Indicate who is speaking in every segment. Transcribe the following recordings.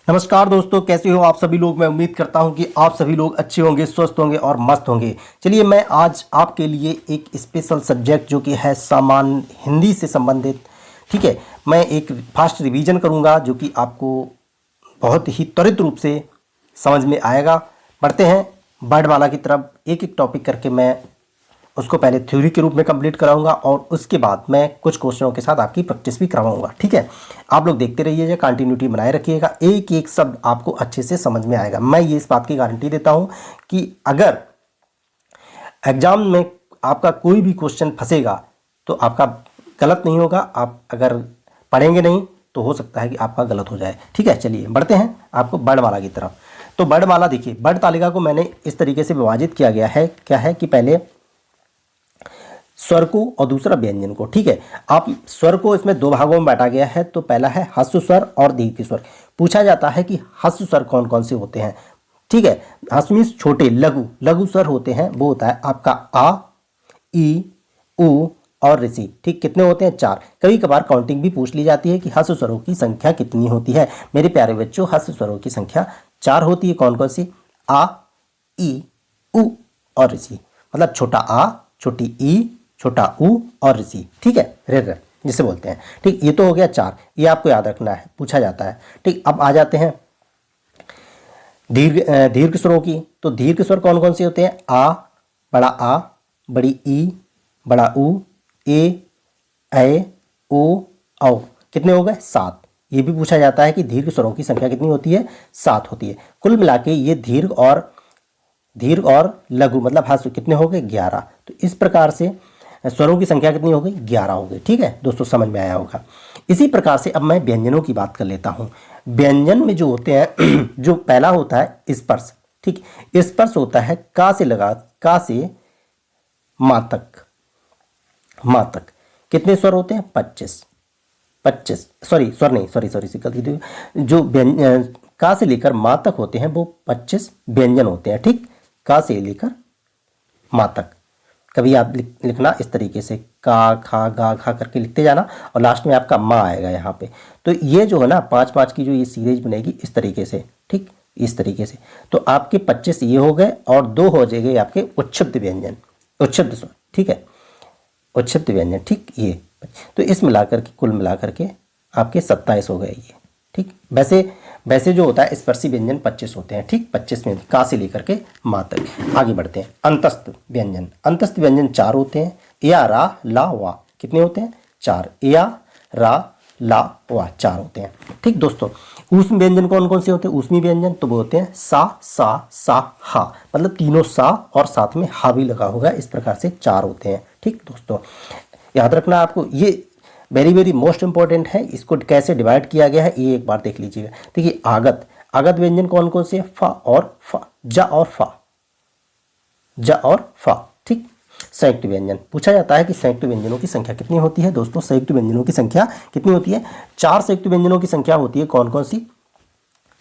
Speaker 1: नमस्कार दोस्तों, कैसे हो आप सभी लोग। मैं उम्मीद करता हूं कि आप सभी लोग अच्छे होंगे, स्वस्थ होंगे और मस्त होंगे। चलिए, मैं आज आपके लिए एक स्पेशल सब्जेक्ट जो कि है सामान्य हिंदी से संबंधित, ठीक है, मैं एक फास्ट रिवीजन करूंगा जो कि आपको बहुत ही त्वरित रूप से समझ में आएगा। बढ़ते हैं वर्णमाला की तरफ। एक एक टॉपिक करके मैं उसको पहले थ्योरी के रूप में कंप्लीट कराऊंगा और उसके बाद मैं कुछ क्वेश्चनों के साथ आपकी प्रैक्टिस भी करवाऊंगा। ठीक है, आप लोग देखते रहिएगा, कंटिन्यूटी बनाए रखिएगा, एक एक शब्द आपको अच्छे से समझ में आएगा। मैं ये इस बात की गारंटी देता हूं कि अगर एग्जाम में आपका कोई भी क्वेश्चन फंसेगा तो आपका गलत नहीं होगा। आप अगर पढ़ेंगे नहीं तो हो सकता है कि आपका गलत हो जाए। ठीक है, चलिए बढ़ते हैं आपको वर्णमाला की तरफ। तो वर्णमाला देखिए, वर्ण तालिका को मैंने इस तरीके से विभाजित किया गया है। क्या है कि पहले स्वर को और दूसरा व्यंजन को। ठीक है, आप स्वर को इसमें दो भागों में बांटा गया है। तो पहला है ह्रस्व स्वर और दीर्घ स्वर। पूछा जाता है कि ह्रस्व स्वर कौन कौन से होते हैं। ठीक है, ह्रस्व मीन्स छोटे, लघु लघु स्वर होते हैं, वो होता है आपका आ, ई, उ और ऋषि। ठीक, कितने होते हैं? 4। कभी कभार काउंटिंग भी पूछ ली जाती है कि ह्रस्व स्वरों की संख्या कितनी होती है। मेरे प्यारे बच्चों, ह्रस्व स्वरों की संख्या 4 होती है। कौन कौन सी? आ, ई, उ और ऋषि। मतलब छोटा आ, छोटी ई, छोटा उ और ऋषि। ठीक है, रे रे जिसे बोलते हैं। ठीक, ये तो हो गया 4, ये आपको याद रखना है, पूछा जाता है। ठीक, अब आ जाते हैं दीर्घ स्वरों की। तो दीर्घ स्वर कौन कौन से होते हैं? आ, बड़ा आ, बड़ी ई, बड़ा उ, ए, ओ, औ। कितने हो गए? 7। ये भी पूछा जाता है कि दीर्घ स्वरों की संख्या कितनी होती है? 7 होती है। कुल मिला के ये दीर्घ और लघु मतलब ह्रस्व कितने हो गए? 11। तो इस प्रकार से स्वरों की संख्या कितनी हो गई? 11 हो गई। ठीक है दोस्तों, समझ में आया होगा। इसी प्रकार से अब मैं व्यंजनों की बात कर लेता हूं। व्यंजन में जो होते हैं जो पहला होता है स्पर्श। ठीक, स्पर्श होता है का से लगा, का से मां तक। मां तक कितने स्वर होते हैं? 25 सॉरी, स्वर नहीं, सॉरी गलती थी। जो का से लेकर मां तक होते हैं वो 25 व्यंजन होते हैं। ठीक, का से लेकर मां तक। कभी आप लिखना इस तरीके से, का, खा, गा, खा करके लिखते जाना और लास्ट में आपका माँ आएगा यहाँ पे। तो ये जो है ना 5-5 की जो ये सीरीज बनेगी इस तरीके से। ठीक, इस तरीके से। तो आपके 25 ये हो गए और 2 हो जाएंगे आपके उच्छब्द व्यंजन, उच्छब्द स्वर। ठीक है, उच्छब्द व्यंजन। ठीक, ये तो इस मिलाकर के कुल मिलाकर के आपके 27 हो गए ये। ठीक, वैसे जो होता है स्पर्शी व्यंजन 25 होते हैं। ठीक, 25 में का से लेकर के मां तक। आगे बढ़ते हैं अंतस्थ व्यंजन। अंतस्थ व्यंजन 4 होते हैं। या, रा, ला, वा। कितने होते हैं? 4। या, रा, ला, वा 4 होते हैं। ठीक दोस्तों, ऊष्म व्यंजन कौन कौन से होते हैं? ऊष्मी व्यंजन तो वो होते हैं सा, हा। मतलब तीनों सा और साथ में हा भी लगा होगा। इस प्रकार से 4 होते हैं। ठीक दोस्तों, याद रखना आपको, ये वेरी वेरी मोस्ट इंपॉर्टेंट है। इसको कैसे डिवाइड किया गया है ये एक बार देख लीजिएगा। देखिए, आगत व्यंजन कौन कौन से? फा और फा, जा और फा, जा और फा। ठीक, संयुक्त व्यंजन पूछा जाता है कि संयुक्त व्यंजनों की संख्या कितनी होती है। दोस्तों, संयुक्त व्यंजनों की संख्या कितनी होती है? 4 संयुक्त व्यंजनों की संख्या होती है। कौन कौन सी?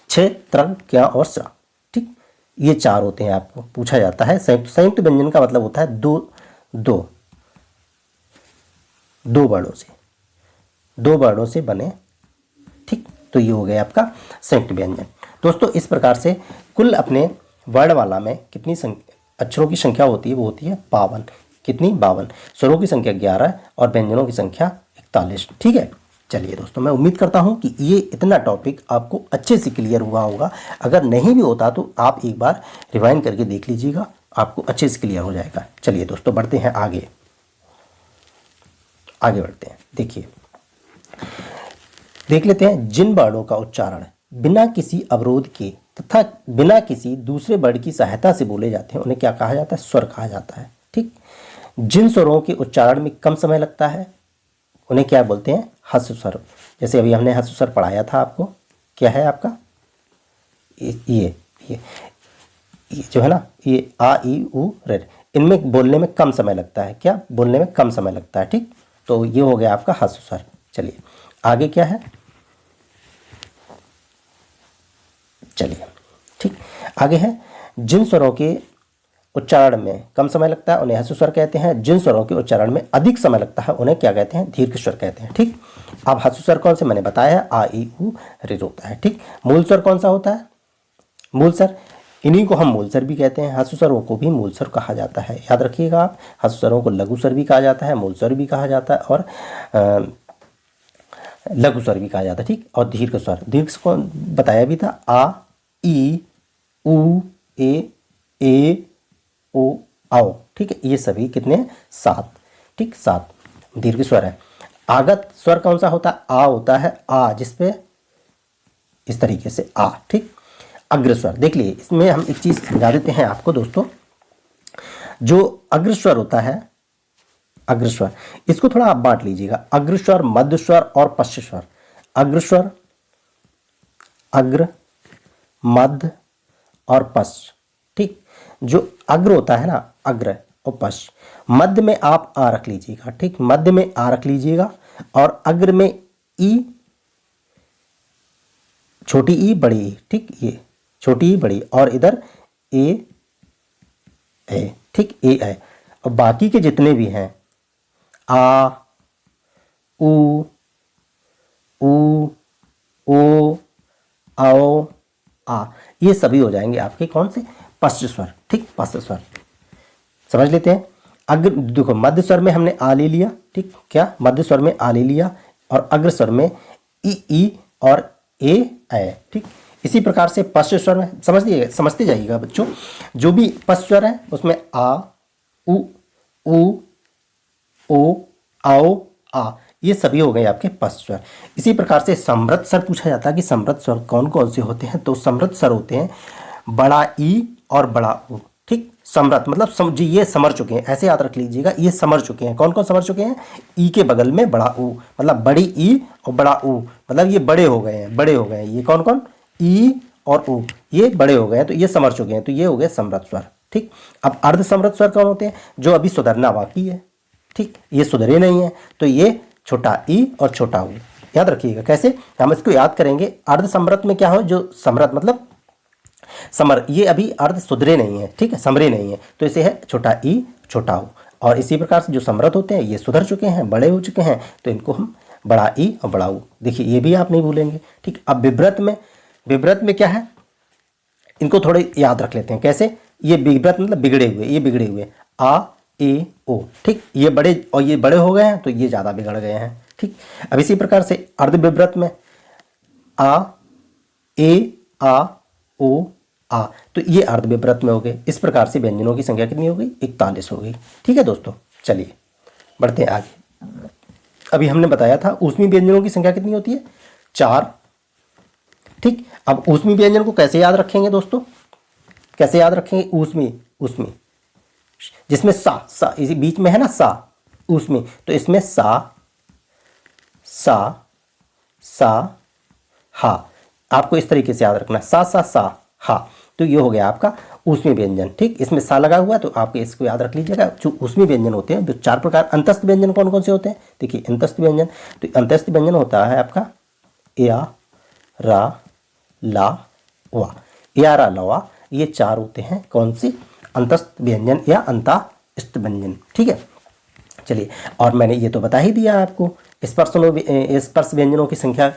Speaker 1: छ, त्रंग, क्या और स्रा। ठीक, ये 4 होते हैं। आपको पूछा जाता है संयुक्त व्यंजन का मतलब होता है दो वर्णों से बने। ठीक, तो ये हो गया आपका संयुक्त व्यंजन। दोस्तों, इस प्रकार से कुल अपने वर्णमाला में कितनी अक्षरों की संख्या होती है? वो होती है 52। कितनी? 52। स्वरों की संख्या 11 और व्यंजनों की संख्या 41। ठीक है, चलिए दोस्तों, मैं उम्मीद करता हूं कि ये इतना टॉपिक आपको अच्छे से क्लियर हुआ होगा। अगर नहीं भी होता तो आप एक बार रिवाइंड करके देख लीजिएगा, आपको अच्छे से क्लियर हो जाएगा। चलिए दोस्तों, बढ़ते हैं आगे बढ़ते हैं। देखिए, देख लेते हैं जिन वर्णों का उच्चारण बिना किसी अवरोध के तथा बिना किसी दूसरे वर्ण की सहायता से बोले जाते हैं उन्हें क्या कहा जाता है? स्वर कहा जाता है। ठीक, जिन स्वरों के उच्चारण में कम समय लगता है उन्हें क्या बोलते हैं? ह्रस्व स्वर। जैसे अभी हमने ह्रस्व स्वर पढ़ाया था आपको, क्या है आपका? ये जो है ना, ये आ, ई, उ, रे, इनमें बोलने में कम समय लगता है। क्या बोलने में कम समय लगता है? ठीक, तो ये हो गया आपका ह्रस्व स्वर। चलिए आगे क्या है? चलिए, ठीक, आगे है जिन स्वरों के उच्चारण में कम समय लगता है उन्हें ह्रस्व स्वर कहते हैं, जिन स्वरों के उच्चारण में अधिक समय लगता है उन्हें क्या कहते हैं, दीर्घ स्वर कहते हैं। ठीक, अब ह्रस्व स्वर कौन से मैंने बताया है, आ ई उ ऋ होता है। ठीक, मूल स्वर कौन सा होता है, मूल स्वर, इन्हीं को हम मूल स्वर भी कहते हैं। ह्रस्व स्वरों को भी मूल स्वर कहा जाता है, याद रखिएगा आप। ह्रस्व स्वरों को लघु स्वर भी कहा जाता है, मूल स्वर भी कहा जाता है और लघु स्वर भी कहा जाता है। ठीक, और दीर्घ स्वर, दीर्घ को बताया भी था, आ ई उ ए ओ आओ। ठीक है, ये सभी कितने हैं, 7। ठीक, 7 दीर्घ स्वर है। आगत स्वर कौन सा होता है, आ होता है, आ जिसपे इस तरीके से आ। ठीक, अग्र स्वर देख लिए, इसमें हम एक चीज समझा देते हैं आपको दोस्तों, जो अग्र स्वर होता है, अग्र स्वर, इसको थोड़ा आप बांट लीजिएगा, अग्र स्वर, मध्य स्वर और पश्च स्वर। अग्र स्वर, अग्र, मध्य और पश्च। ठीक, जो अग्र होता है ना, अग्र और पश्च, मध्य में आप आ रख लीजिएगा। ठीक, मध्य में आ रख लीजिएगा और अग्र में ई, छोटी ई बड़ी ई। ठीक, ये छोटी ई बड़ी, और इधर ए ए। ठीक, ए है। और बाकी के जितने भी हैं, आ उ ओ आओ आ, ये सभी हो जाएंगे आपके कौन से, पश्च स्वर। ठीक, पश्च स्वर समझ लेते हैं। अग्र देखो, मध्य स्वर में हमने आ ले लिया। ठीक, क्या मध्य स्वर में आ ले लिया, और अग्र स्वर में ई और ए। ठीक, इसी प्रकार से पश्च स्वर में समझते जाइएगा बच्चों, जो भी पश्च स्वर है उसमें आ उ ओ आओ आ, ये सभी हो गए आपके पश्च स्वर। इसी प्रकार से समृद्ध स्वर पूछा जाता है कि समृद्ध स्वर कौन कौन से होते हैं, तो समृद्ध स्वर होते हैं बड़ा ई और बड़ा उ। ठीक, समृद्ध मतलब जी ये समर चुके हैं, ऐसे याद रख लीजिएगा, ये समर चुके हैं। कौन कौन समर चुके हैं, ई के बगल में बड़ा उ, मतलब बड़ी ई और बड़ा उ, मतलब ये बड़े हो गए हैं, बड़े हो गए हैं। ये कौन कौन, ई और उ, ये बड़े हो गए हैं, तो ये समर चुके हैं, तो ये हो गए समृद्ध स्वर। ठीक, अब अर्ध समृद्ध स्वर कौन होते हैं, जो अभी सुधरना बाकी है। ठीक, ये सुधरे नहीं है, तो ये छोटा ई और छोटा उ, याद रखिएगा। कैसे हम इसको याद करेंगे, अर्ध समृद्ध में क्या हो, जो समृद्ध मतलब समर, ये अभी अर्ध सुधरे नहीं है। ठीक है, समरे नहीं है, तो इसे है छोटा ई छोटा उ। और इसी प्रकार से जो समृद्ध होते हैं ये सुधर चुके हैं, बड़े हो चुके हैं, तो इनको हम बड़ा ई और बड़ा उ, देखिए ये भी आप नहीं भूलेंगे। ठीक, अब विव्रत में, विव्रत में क्या है, इनको थोड़े याद रख लेते हैं। कैसे, ये विव्रत मतलब बिगड़े हुए, ये बिगड़े हुए, आ ए ओ। ठीक, ये बड़े और ये बड़े हो गए हैं, तो ये ज़्यादा बिगड़ गए हैं। ठीक, अब इसी प्रकार से अर्ध विव्रत में आ ए आ ओ आ, तो ये अर्ध विव्रत में हो गए। इस प्रकार से व्यंजनों की संख्या कितनी हो गई, 41 हो गई। ठीक है दोस्तों, चलिए बढ़ते हैं आगे। अभी हमने बताया था ऊष्मी व्यंजनों की संख्या कितनी होती है, 4। ठीक, अब ऊष्मी व्यंजन को कैसे याद रखेंगे दोस्तों, कैसे याद रखेंगे, ऊष्मी, ऊष्मी जिसमें सा इसी बीच में है ना, सा ऊष्मी, तो इसमें सा हा, आपको इस तरीके से याद रखना, सा हा, तो ये हो गया आपका ऊष्मी व्यंजन। ठीक, इसमें सा लगा हुआ है, तो आप इसको याद रख लीजिएगा। जो ऊष्मी व्यंजन होते हैं, जो 4 प्रकार, अंतस्थ व्यंजन कौन कौन से होते हैं, देखिए अंतस्थ व्यंजन, तो अंतस्थ व्यंजन होता है आपका या रा ला वा, या रा ला वा, ये 4 होते हैं कौन सी, अंतस्थ व्यंजन या अंतस्थ व्यंजन। ठीक है, चलिए, और मैंने ये तो बता ही दिया आपको, स्पर्श व्यंजनों की संख्या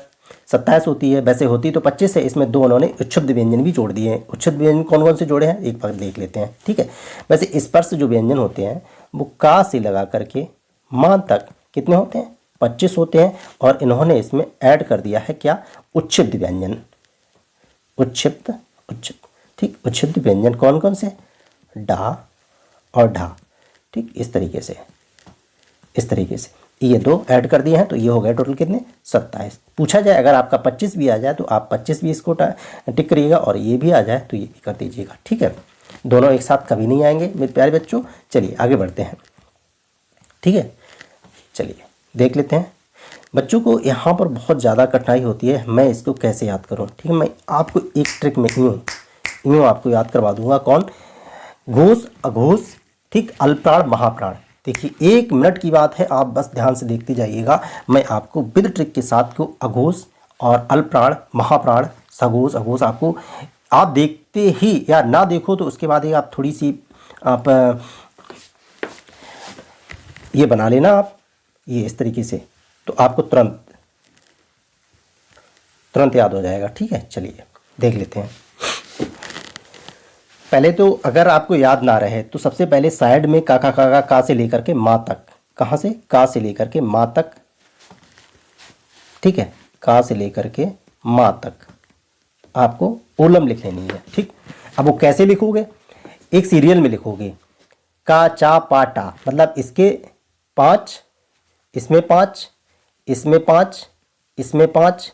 Speaker 1: 27 होती है, वैसे होती तो 25 है, इसमें 2 उन्होंने उच्छिद व्यंजन भी जोड़ दिए हैं। उच्छिद व्यंजन कौन कौन से जोड़े हैं, एक बार देख लेते हैं। ठीक है, वैसे स्पर्श जो व्यंजन होते हैं वो का से लगा करके मान तक कितने होते हैं, 25 होते हैं, और इन्होंने इसमें ऐड कर दिया है क्या, उच्छिद व्यंजन, उच्छिद। ठीक, उच्छिद व्यंजन कौन कौन से, डा और ढा। ठीक, इस तरीके से ये 2 ऐड कर दिए हैं, तो ये हो गए टोटल कितने, 27। पूछा जाए अगर आपका 25 भी आ जाए तो आप 25 भी इसको टिक करिएगा, और ये भी आ जाए तो ये भी कर दीजिएगा। ठीक है, दोनों एक साथ कभी नहीं आएंगे मेरे प्यारे बच्चों। चलिए आगे बढ़ते हैं। ठीक है, चलिए देख लेते हैं। बच्चों को यहाँ पर बहुत ज़्यादा कठिनाई होती है, मैं इसको कैसे याद करूँ। ठीक है, मैं आपको एक ट्रिक में यूँ आपको याद करवा दूंगा। कौन, घोष अघोष, ठीक, अल्पप्राण महाप्राण। देखिए 1 मिनट की बात है, आप बस ध्यान से देखते जाइएगा। मैं आपको विद ट्रिक के साथ को अघोष और अल्पप्राण महाप्राण सघोष अघोष आपको, आप देखते ही या ना देखो तो उसके बाद ही आप थोड़ी सी आप ये बना लेना आप ये इस तरीके से, तो आपको तुरंत याद हो जाएगा। ठीक है, चलिए देख लेते हैं। पहले तो अगर आपको याद ना रहे तो सबसे पहले साइड में का से लेकर के माँ तक, कहाँ से, का से लेकर के माँ तक, ठीक है, का से लेकर के माँ तक आपको ओलम लिख लेनी है। ठीक, अब वो कैसे लिखोगे, एक सीरियल में लिखोगे, का चा पा टा, मतलब इसके 5, इसमें 5, इसमें 5, इसमें 5,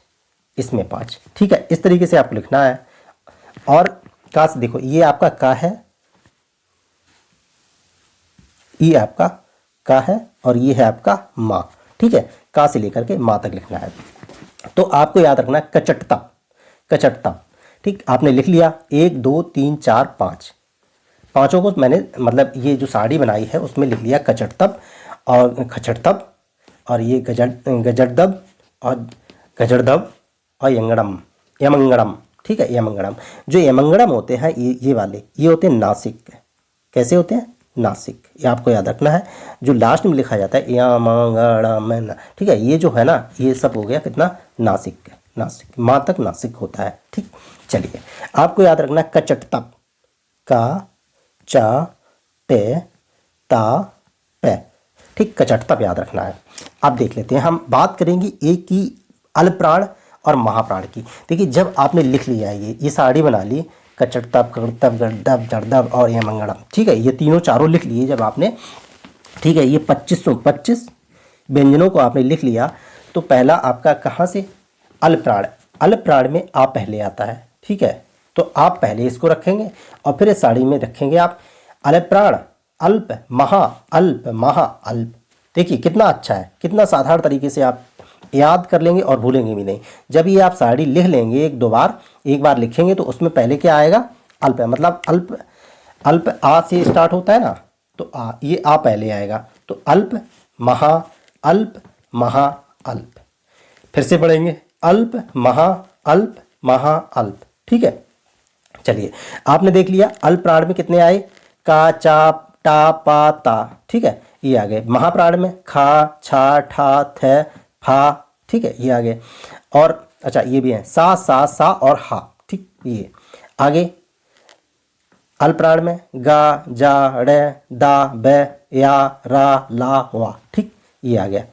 Speaker 1: इसमें 5। ठीक है, इस तरीके से आपको लिखना है। और का से देखो, ये आपका का है, ये आपका का है, और ये है आपका माँ। ठीक है, का से लेकर के माँ तक लिखना है। तो आपको याद रखना है कचटता, कचटता। ठीक, आपने लिख लिया 1 2 3 4 5, पांचों को मैंने मतलब ये जो साड़ी बनाई है उसमें लिख लिया कचटतब और खचटतब, और ये गजड़दब और गजड़दब और यंगड़म, यमंगड़म। ठीक है, यमंगड़म। जो यमंगड़म होते हैं ये वाले, ये होते हैं नासिक। कैसे होते हैं, नासिक। ये आपको याद रखना है। जो लास्ट में लिखा जाता है यमंगड़म, ठीक है, ये जो है ना, ये सब हो गया कितना, नासिक, नासिक, माँ तक नासिक होता है। ठीक, चलिए आपको याद रखना है कचटतब, का चा टे ता पे। ठीक, कचटतब याद रखना है। अब देख लेते हैं, हम बात करेंगे एक की अल्पप्राण और महाप्राण की। देखिए, जब आपने लिख लिया ये साड़ी बना ली, कचटतब, कड़तब, गड़दब, जड़दब और ये मंगड़म। ठीक है, ये तीनों चारों लिख लिए जब आपने। ठीक है, ये 2525 व्यंजनों को आपने लिख लिया। तो पहला आपका कहाँ से, अल्पप्राण। अल्पप्राण में आ पहले आता है। ठीक है, तो आप पहले इसको रखेंगे और फिर इस साड़ी में रखेंगे आप अल्पप्राण, अल्प, महा, अल्प, महा, अल्प। देखिए कितना अच्छा है, कितना साधारण तरीके से आप याद कर लेंगे और भूलेंगे भी नहीं। जब ये आप साड़ी लिख लेंगे एक दो बार, एक बार लिखेंगे तो उसमें पहले क्या आएगा, अल्प, मतलब अल्प, अल्प आ से स्टार्ट होता है ना, तो ये आ पहले आएगा। तो अल्प, महा, अल्प, महा, अल्प। फिर से पढ़ेंगे, अल्प, महा, अल्प, महा, अल्प। ठीक है, चलिए आपने देख लिया अल्पप्राण में कितने आए, का चा टा पा ता। ठीक है, ये आ गए। महाप्राण में खा छा ठा थ फा। ठीक है, ये आ गए। और अच्छा ये भी है, सा और हा। ठीक, ये आगे। अल्पप्राण में गा जा ड़ दा ब या रा ला वा। ठीक, ये आ गया।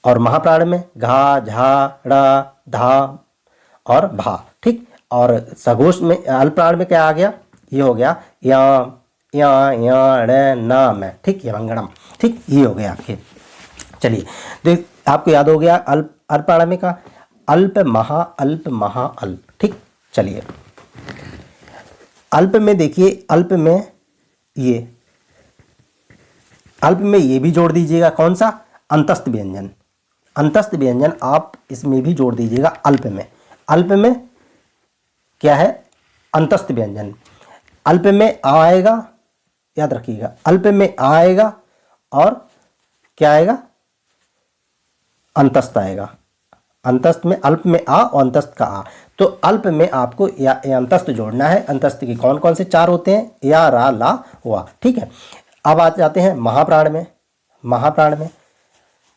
Speaker 1: और महाप्राण में घा झा ड़ा धा और भा। ठीक, और सघोष में अल्पप्राण में क्या आ गया, ये हो गया या ड़ ना में। ठीक, ये मंगड़म। ठीक, ये हो गया आपके। चलिए देख, आपको याद हो गया अल्पप्राण में का अल्प, महा, अल्प, महा, अल्प। ठीक, चलिए अल्प में देखिए, अल्प में ये, अल्प में ये भी जोड़ दीजिएगा, कौन सा, अंतस्थ व्यंजन। अंतस्थ व्यंजन आप इसमें भी जोड़ दीजिएगा अल्प में। अल्प में क्या है, अंतस्थ व्यंजन। अल्प में आएगा, याद रखिएगा, अल्प में आएगा और क्या आएगा, अंतस्थ आएगा। अंतस्थ में, अल्प में आ और अंतस्थ का आ। तो अल्प में आपको या अंतस्थ जोड़ना है। अंतस्थ के कौन कौन से 4 होते हैं, या रा ला वा। ठीक है, अब आ जाते हैं महाप्राण में। महाप्राण में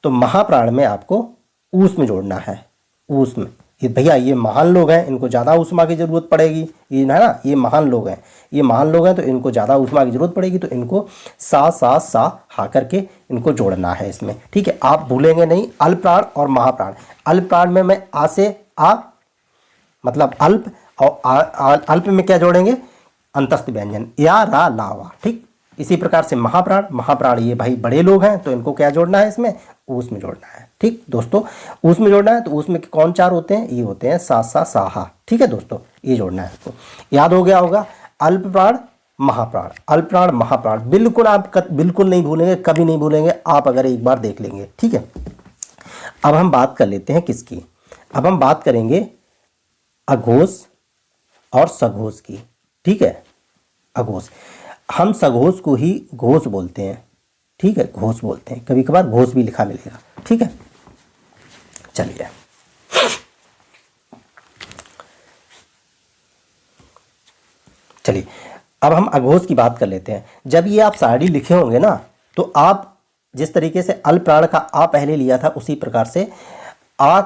Speaker 1: तो महाप्राण में आपको ऊष्म में जोड़ना है। ऊष्म, ये भैया ये महान लोग हैं, इनको ज़्यादा ऊष्मा की ज़रूरत पड़ेगी, ये है ना, ये महान लोग हैं, ये महान लोग हैं तो इनको ज़्यादा ऊष्मा की ज़रूरत पड़ेगी। तो इनको सा हा करके इनको जोड़ना है इसमें। ठीक है, आप भूलेंगे नहीं, अल्पप्राण और महाप्राण। अल्पप्राण में मैं आ से आ मतलब अल्प, और अल्प में क्या जोड़ेंगे, अंतस्थ व्यंजन, या रा ला वा। ठीक, इसी प्रकार से महाप्राण, महाप्राण ये भाई बड़े लोग हैं तो इनको क्या जोड़ना है, इसमें ऊष्म जोड़ना है। ठीक दोस्तों, ऊष्म जोड़ना है। तो ऊष्म के कौन 4 होते हैं, ये होते हैं सा साहा। ठीक है दोस्तों, ये जोड़ना है आपको। याद हो गया होगा, अल्पप्राण, महाप्राण, अल्पप्राण, महाप्राण। बिल्कुल आप बिल्कुल नहीं भूलेंगे, कभी नहीं भूलेंगे आप अगर एक बार देख लेंगे। ठीक है, अब हम बात कर लेते हैं किसकी, अब हम बात करेंगे अघोष और सघोष की। ठीक है, अघोष, हम सघोष को ही घोष बोलते हैं। ठीक है, घोष बोलते हैं, कभी कभार घोष भी लिखा मिलेगा। ठीक है, चलिए चलिए अब हम अघोष की बात कर लेते हैं। जब ये आप साड़ी लिखे होंगे ना, तो आप जिस तरीके से अल प्राण का आ पहले लिया था, उसी प्रकार से आ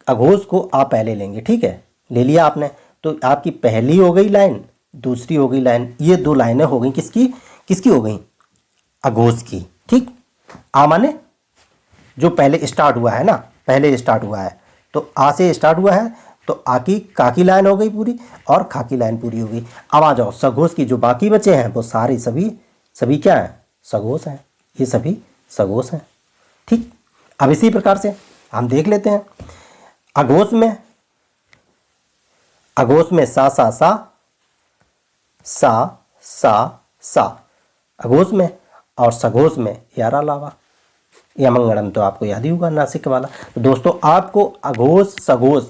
Speaker 1: अघोष को आ पहले लेंगे। ठीक है, ले लिया आपने, तो आपकी पहली हो गई लाइन, दूसरी हो गई लाइन, ये दो लाइनें हो गई किसकी किसकी हो गई, अघोष की। ठीक, आ माने जो पहले स्टार्ट हुआ है ना, पहले स्टार्ट हुआ है, तो आ से स्टार्ट हुआ है, तो आ की का की लाइन हो गई पूरी और खा की लाइन पूरी हो गई। अब आ जाओ सघोष की, जो बाकी बचे हैं वो सारे सभी क्या हैं, सघोष हैं, ये सभी सघोष हैं। ठीक, अब इसी प्रकार से हम देख लेते हैं अघोष में सा सा सा सा सा सा अघोष में, और सघोष में यारा लावा, या मंगलम तो आपको याद ही होगा, नासिक वाला। तो दोस्तों आपको अघोष सघोष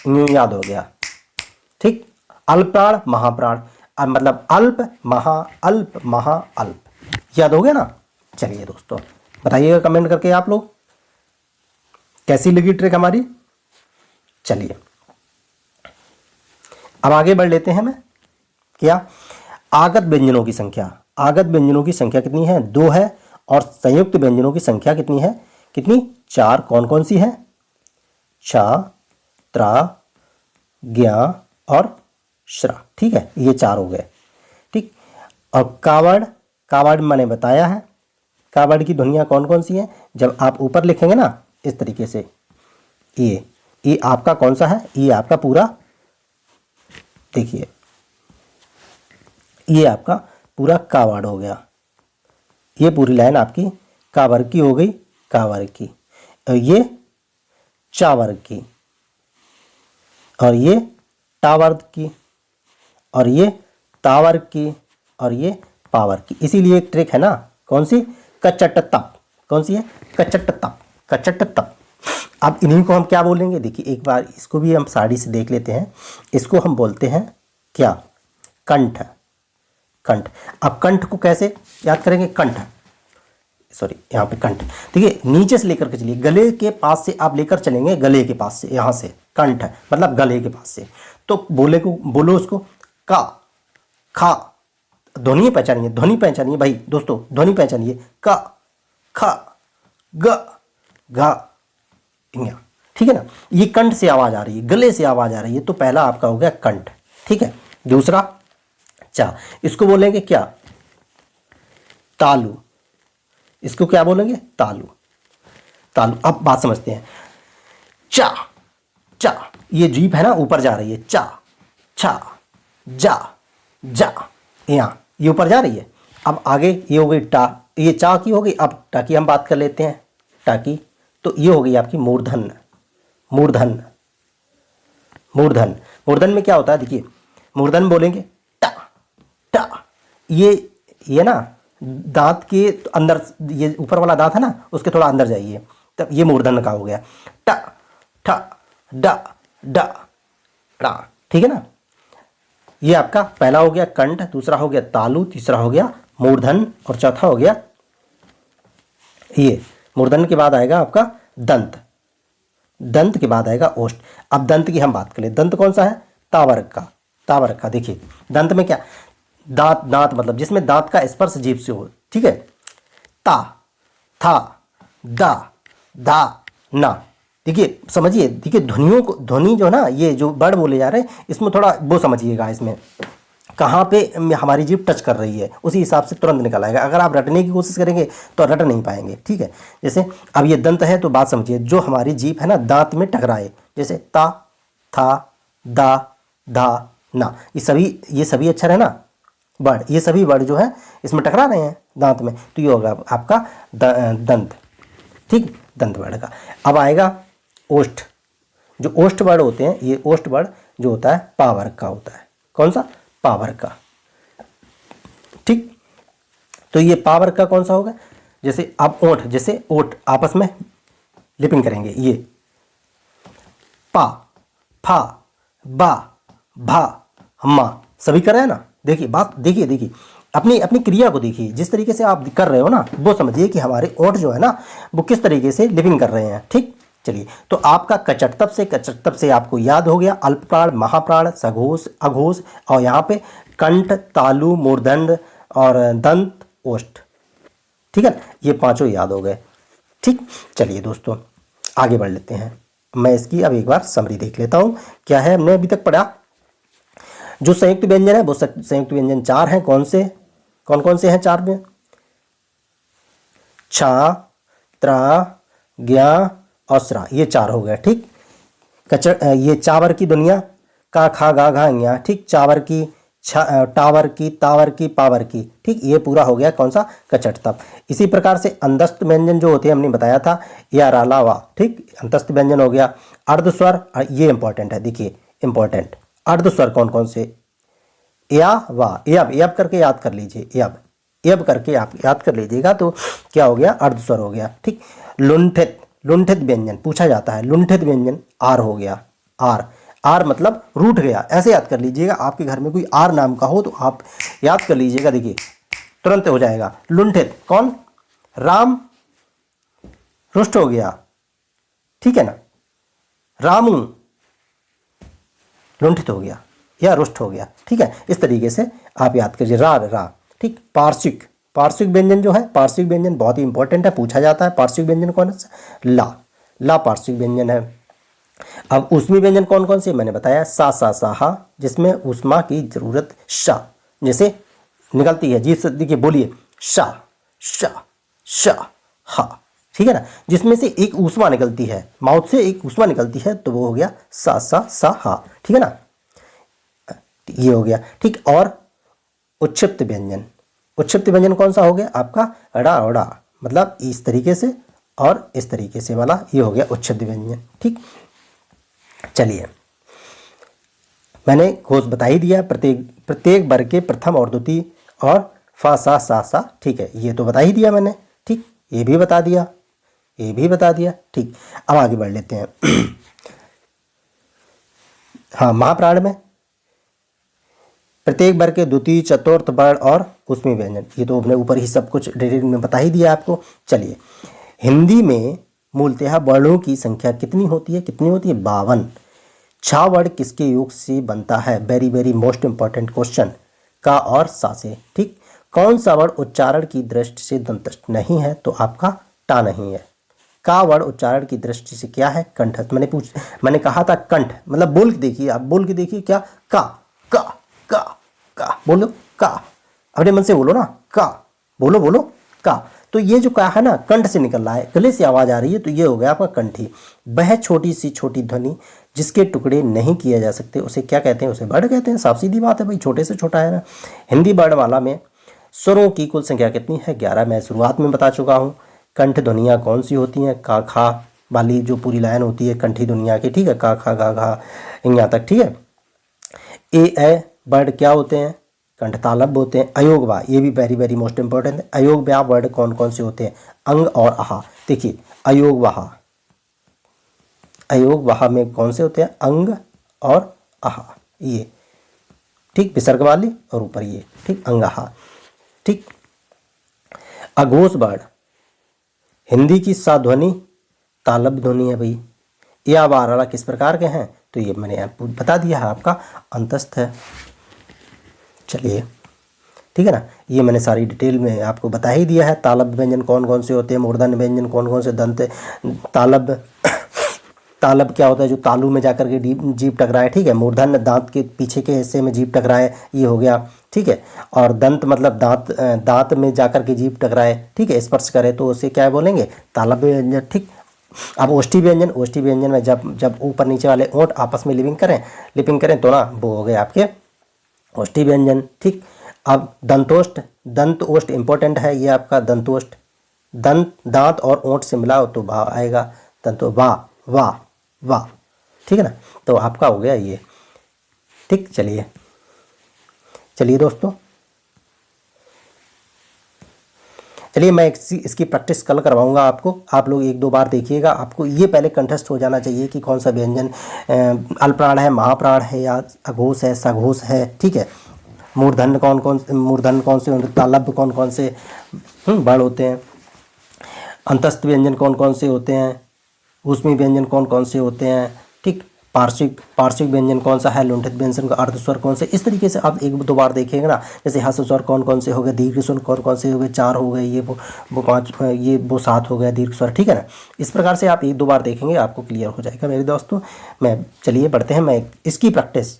Speaker 1: यूं याद हो गया। ठीक, अल्प्राण महाप्राण, मतलब अल्प महा अल्प, याद हो गया ना। चलिए दोस्तों बताइएगा कमेंट करके आप लोग कैसी लगी ट्रिक हमारी। चलिए अब आगे बढ़ लेते हैं। मैं क्या, आगत व्यंजनों की संख्या, आगत व्यंजनों की संख्या कितनी है, 2 है, और संयुक्त व्यंजनों की संख्या कितनी है, कितनी, 4। कौन कौन सी है, छ, त्रा, ज्ञा और श्रा। ठीक है, ये 4 हो गए। ठीक, और कावड़ मैंने बताया है, कावड़ की ध्वनियाँ कौन कौन सी हैं। जब आप ऊपर लिखेंगे ना इस तरीके से, ये आपका कौन सा है, ये आपका पूरा, देखिए ये आपका पूरा कावड़ हो गया, ये पूरी लाइन आपकी कावर की हो गई, कावर की, और ये चावर की, और ये टावर की, और ये टावर की, और ये पावर की। इसीलिए एक ट्रिक है ना, कौन सी, कचट तप, कौन सी है, कचट तप, कचट तप। अब इन्हीं को हम क्या बोलेंगे, देखिए एक बार इसको भी हम साड़ी से देख लेते हैं। इसको हम बोलते हैं क्या, कंठ, कंठ। अब कंठ को कैसे याद करेंगे, कंठ, सॉरी यहाँ पे कंठ, देखिए नीचे से लेकर के चलिए, गले के पास से आप लेकर चलेंगे, गले के पास से, यहाँ से कंठ मतलब गले के पास से, तो बोलो उसको का, खा, ध्वनि पहचानिए, ध्वनि पहचानिए भाई दोस्तों, ध्वनि पहचानिए, का, खा, ग, घा, इया। ठीक है ना, ये कंठ से आवाज आ रही है, गले से आवाज आ रही है, तो पहला आपका हो गया कंठ। ठीक है, दूसरा चा, इसको बोलेंगे क्या, तालु, इसको क्या बोलेंगे, तालु, तालु। अब बात समझते हैं, चा, चा, ये जीभ है ना ऊपर जा रही है, चा, छा, जा, जा, यहाँ ये ऊपर जा रही है। अब आगे ये हो गई टा, ये चा की हो गई। अब टा की हम बात कर लेते हैं, टा की, तो ये हो गई आपकी मूर्धन, मूर्धन, मूर्धन। मूर्धन में क्या होता है, देखिए मूर्धन बोलेंगे टा, टा, ये ना दांत के अंदर, ये ऊपर वाला दांत है ना, उसके थोड़ा अंदर जाइए, तब ये मूर्धन का हो गया, टा, ठा, डा, डा, ड़ा। ठीक है ना, ये आपका पहला हो गया कंठ, दूसरा हो गया तालु, तीसरा हो गया मूर्धन, और चौथा हो गया ये मूर्धन के बाद आएगा आपका दंत, दंत के बाद आएगा ओष्ठ। अब दंत की हम बात करें, दंत कौन सा है, तावर का, तावर का। देखिए दंत में क्या, दांत, दांत मतलब जिसमें दांत का स्पर्श जीभ से हो। ठीक है, ता, था, दा, धा, ना। देखिए समझिए, देखिए ध्वनियों को, ध्वनि जो ना, ये जो वर्ड बोले जा रहे हैं, इसमें थोड़ा वो समझिएगा, इसमें कहाँ पे हमारी जीभ टच कर रही है, उसी हिसाब से तुरंत निकल आएगा। अगर आप रटने की कोशिश करेंगे तो रट नहीं पाएंगे। ठीक है, जैसे अब ये दंत है, तो बात समझिए, जो हमारी जीभ है ना दांत में टकराए, जैसे ता, था, दा, धा, ना, ये सभी अक्षर है ना वर्ड, ये सभी वर्ड जो है इसमें टकरा रहे हैं दांत में, तो ये होगा आपका दंत। ठीक, दंत वर्ड का। अब आएगा ओष्ठ। जो ओष्ठ वर्ड होते हैं, ये ओष्ठ वर्ड जो होता है पावर का होता है। कौन सा, पावर का। ठीक, तो ये पावर का कौन सा होगा, जैसे आप ओठ, जैसे ओठ आपस में लिपिंग करेंगे, ये पा, फा, बा, भा, मा, सभी कर रहे हैं ना। देखिए बात, देखिए अपनी अपनी क्रिया को देखिए, जिस तरीके से आप कर रहे हो ना, वो समझिए कि हमारे ओठ जो है ना, वो किस तरीके से लिपिंग कर रहे हैं। ठीक, चलिए, तो आपका कचटतप से आपको याद हो गया अल्प प्राण, महाप्राण, सघोष, अघोष, और यहाँ पे कंठ, तालु, मूर्धन्य और दंत, ओष्ठ। ठीक है, ये पांचों याद हो गए। ठीक, चलिए दोस्तों आगे बढ़ लेते हैं। मैं इसकी अब एक बार समरी देख लेता हूँ। क्या है हमने अभी तक पढ़ा? जो संयुक्त व्यंजन है वो संयुक्त व्यंजन 4 हैं। कौन कौन से हैं 4 में? छा, त्रा, ज्ञा और स्रा, ये 4 हो गए। ठीक, ये चावर की दुनिया, का, खा, गा, घा, ज्ञा। ठीक, चावर की, टावर की, तावर की, पावर की। ठीक, ये पूरा हो गया कौन सा? कचटतप। इसी प्रकार से अंतस्थ व्यंजन जो होते हैं हमने बताया था, या, राला, वा। ठीक, अंतस्थ व्यंजन हो गया। अर्धस्वर, ये इंपॉर्टेंट है, देखिए इंपॉर्टेंट। अर्धस्वर कौन कौन से? या, वा, यब, यब करके याद कर लीजिए, यब, यब करके आप याद कर लीजिएगा तो क्या हो गया? अर्धस्वर हो गया। ठीक, लुंठित, लुंठित व्यंजन पूछा जाता है, लुंठित व्यंजन आर हो गया। आर, आर मतलब रूठ गया, ऐसे याद कर लीजिएगा। आपके घर में कोई आर नाम का हो तो आप याद कर लीजिएगा, देखिए तुरंत हो जाएगा। लुंठित कौन? राम, रुष्ट हो गया। ठीक है ना, रामू लुंठित हो गया या रुष्ट हो गया। ठीक है, इस तरीके से आप याद कीजिए। रा, रा। ठीक, पार्श्विक, पार्श्विक व्यंजन जो है, पार्श्विक व्यंजन बहुत ही इंपॉर्टेंट है, पूछा जाता है। पार्श्विक व्यंजन कौन सा? ला, ला पार्श्विक व्यंजन है। अब ऊष्मी व्यंजन कौन कौन से? मैंने बताया सा, सा, सा, हा, जिसमें ऊष्मा की जरूरत शा जैसे निकलती है। जी देखिए, बोलिए शा, शा, शा, हा। ठीक है ना, जिसमें से एक ऊष्मा निकलती है, माउथ से एक ऊष्मा निकलती है, तो वो हो गया सा, सा, सा, हा। ठीक है ना, ये हो गया। ठीक, और उच्छिप्त व्यंजन, उच्छिप्त व्यंजन कौन सा हो गया आपका? अड़ा, अड़ा, मतलब इस तरीके से और इस तरीके से वाला, ये हो गया उच्छिप्त व्यंजन। ठीक, चलिए मैंने घोष बता ही दिया, प्रत्येक वर्ग के प्रथम और द्वितीय और फा, सा, सा, सा। ठीक है, ये तो बता ही दिया मैंने। ठीक, ये भी बता दिया, ये भी बता दिया। ठीक, अब आगे बढ़ लेते हैं। हाँ, महाप्राण में प्रत्येक वर्ग के द्वितीय, चतुर्थ वर्ण और ऊष्मी व्यंजन, ये तो हमने ऊपर ही सब कुछ डिटेल में बता ही दिया आपको। चलिए, हिंदी में मूलतः वर्णों की संख्या कितनी होती है? कितनी होती है? 52। छा वर्ण किसके योग से बनता है? Very very most important question. का और सा से। ठीक, कौन सा वर्ण उच्चारण की दृष्टि से दंतस्थ नहीं है? तो आपका टा नहीं है। का वर्ण उच्चारण की दृष्टि से क्या है? कंठस्थ। मैंने कहा था कंठ, मतलब बोल के देखिए, आप बोल के देखिए क्या? का, का, का, का, बोलो का, अपने मन से बोलो ना, का, बोलो बोलो का। तो ये जो का है ना, कंठ से निकल रहा है, गले से आवाज आ रही है, तो ये हो गया आपका कंठी। वह छोटी सी छोटी ध्वनि जिसके टुकड़े नहीं किए जा सकते, उसे क्या कहते हैं? उसे वर्ण कहते हैं। साफ सीधी बात है भाई, छोटे से छोटा है ना। हिंदी वर्णमाला में स्वरों की कुल संख्या कितनी है? 11। मैं शुरुआत में बता चुका हूँ। कंठ ध्वनियाँ कौन सी होती हैं? का, खा वाली जो पूरी लाइन होती है कंठी ध्वनिया की। ठीक है, का, खा, गा, घा, यहाँ तक। ठीक है, ए वर्ण क्या होते हैं? कंठ तालब होते हैं। अयोग वा, ये भी वेरी वेरी मोस्ट इंपॉर्टेंट है। अयोग व्या वर्ण कौन कौन से होते हैं? अंग और आहा। देखिए, अयोग वहा, अयोग वहा में कौन से होते हैं? अंग और आहा, ये। ठीक, विसर्ग वाली और ऊपर ये। ठीक, अंग, आहा। ठीक, अघोष वर्ण हिंदी की साध्वनि तालब ध्वनि है भाई। या वाला किस प्रकार के हैं? तो ये मैंने आपको बता दिया है, आपका अंतस्थ है। चलिए, ठीक है ना, ये मैंने सारी डिटेल में आपको बता ही दिया है। तालब व्यंजन कौन कौन से होते हैं, मूर्धन्य व्यंजन कौन कौन से, दंत तालब तालब क्या होता है? जो तालू में जाकर के जीभ टकराए। ठीक है, मूर्धन्य दांत के पीछे के हिस्से में जीभ टकराए, ये हो गया। ठीक है, और दंत मतलब दांत में जाकर के जीभ टकराए। ठीक है, स्पर्श करे तो उसे क्या बोलेंगे? तालब व्यंजन। ठीक, अब ओष्ठी व्यंजन, ओष्ठी व्यंजन में जब ऊपर नीचे वाले ओंठ आपस में लिपिंग करें तो ना वो हो गए आपके ओष्ठी व्यंजन। ठीक, अब दंतोष्ठ, दंत ओष्ठ इंपॉर्टेंट है, ये आपका दंतोष्ठ। दांत और ओंठ से मिलाओ तो भा आएगा, दंतो वाह वाह वाह। ठीक है ना, तो आपका हो गया ये। ठीक, चलिए दोस्तों, चलिए मैं इसकी प्रैक्टिस कल करवाऊंगा आपको। आप लोग एक दो बार देखिएगा, आपको ये पहले कंठस्थ हो जाना चाहिए कि कौन सा व्यंजन अल्पप्राण है, महाप्राण है, या अघोष है, सघोष है। ठीक है, मूर्धन्य कौन कौन से, तालब्य कौन कौन से वर्ण होते हैं, अंतस्थ व्यंजन कौन कौन से होते हैं, ऊष्मी व्यंजन कौन कौन से होते हैं, ठीक, पार्श्विक व्यंजन कौन सा है, लुंठित व्यंजन का अर्ध स्वर कौन से, इस तरीके से आप एक दो बार देखेंगे ना। जैसे हस्त स्वर कौन कौन से हो गए, दीर्घ स्वर कौन कौन से हो गए, 4 हो गए, ये वो 5, ये वो 7 हो गया दीर्घ स्वर, ठीक है ना। इस प्रकार से आप एक दो बार देखेंगे आपको क्लियर हो जाएगा मेरे दोस्तों। मैं चलिए बढ़ते हैं, मैं इसकी प्रैक्टिस,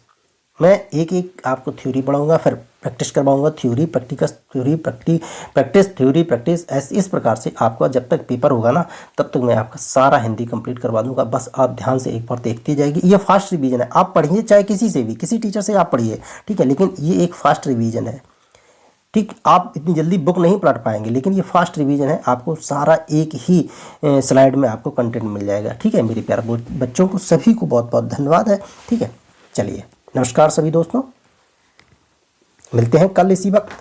Speaker 1: मैं एक एक आपको थ्योरी पढ़ाऊंगा, फिर प्रैक्टिस करवाऊंगा, theory practice, theory practice, theory practice, ऐसे इस प्रकार से आपका जब तक पेपर होगा ना तब तक मैं आपका सारा हिंदी कंप्लीट करवा दूंगा। बस आप ध्यान से एक बार देखती जाएगी। ये फास्ट रिवीजन है, आप पढ़िए चाहे किसी से भी, किसी टीचर से आप पढ़िए, ठीक है, लेकिन ये एक फास्ट रिवीजन है, ठीक। आप इतनी जल्दी बुक नहीं पढ़ पाएंगे, लेकिन ये फास्ट रिवीजन है, आपको सारा एक ही स्लाइड में आपको कंटेंट मिल जाएगा, ठीक है। मेरे प्यारे बच्चों को सभी को बहुत बहुत धन्यवाद है, ठीक है। चलिए नमस्कार सभी दोस्तों, मिलते हैं कल इसी वक्त।